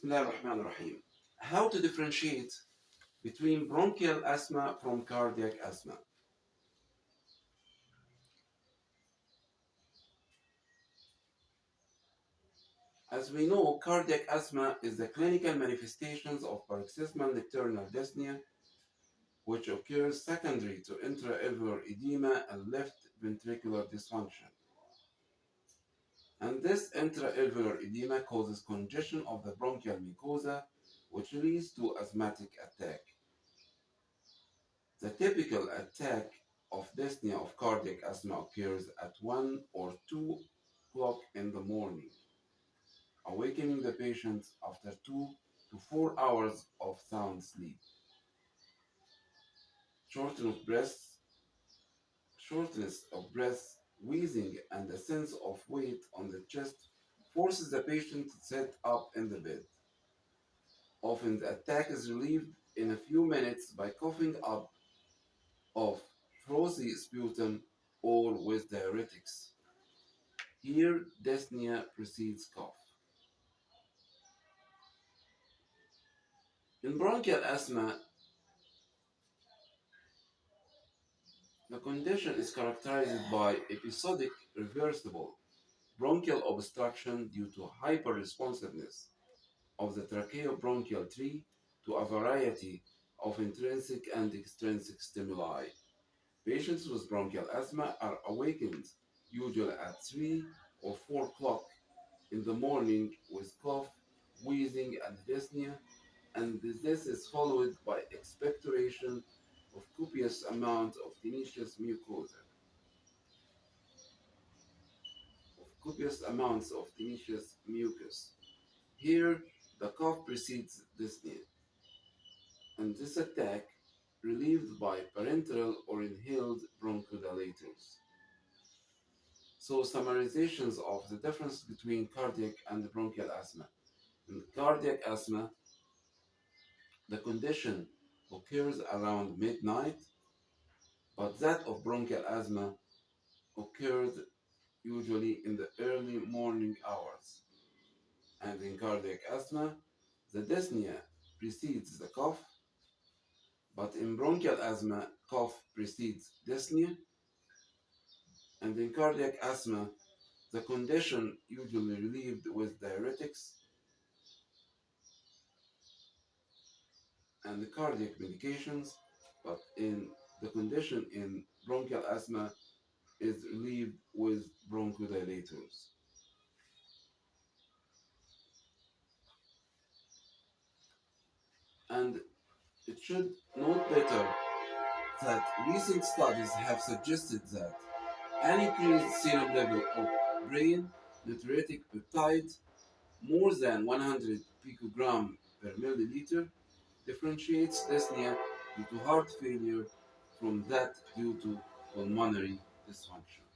Bismillahirrahmanirrahim. How to differentiate between bronchial asthma from cardiac asthma? As we know, cardiac asthma is the clinical manifestations of paroxysmal nocturnal dyspnea, which occurs secondary to intra-alveolar edema and left ventricular dysfunction. And this intra-alveolar edema causes congestion of the bronchial mucosa, which leads to asthmatic attack. The typical attack of dyspnea of cardiac asthma occurs at 1 or 2 o'clock in the morning, awakening the patient after 2 to 4 hours of sound sleep. Shortness of breath, shortness of breath, wheezing, and a sense of weight on the chest forces the patient to sit up in the bed. Often the attack is relieved in a few minutes by coughing up of frothy sputum or with diuretics. Here, dyspnea precedes cough. In bronchial asthma, the condition is characterized by episodic reversible bronchial obstruction due to hyperresponsiveness of the tracheobronchial tree to a variety of intrinsic and extrinsic stimuli. Patients with bronchial asthma are awakened usually at 3 or 4 o'clock in the morning with cough, wheezing, and dyspnea, and this is followed by expectoration of copious amounts of tenacious mucus. Here, the cough precedes dyspnea, and this attack relieved by parenteral or inhaled bronchodilators. So, summarizations of the difference between cardiac and bronchial asthma. In cardiac asthma, the condition occurs around midnight, but that of bronchial asthma occurs usually in the early morning hours. And in cardiac asthma, the dyspnea precedes the cough, but in bronchial asthma, cough precedes dyspnea, and in cardiac asthma, the condition usually relieved with diuretics and the cardiac medications, but in the condition in bronchial asthma is relieved with bronchodilators. And it should note better that recent studies have suggested that an increased serum level of brain natriuretic peptide more than 100 picogram per milliliter differentiates dyspnea due to heart failure from that due to pulmonary dysfunction.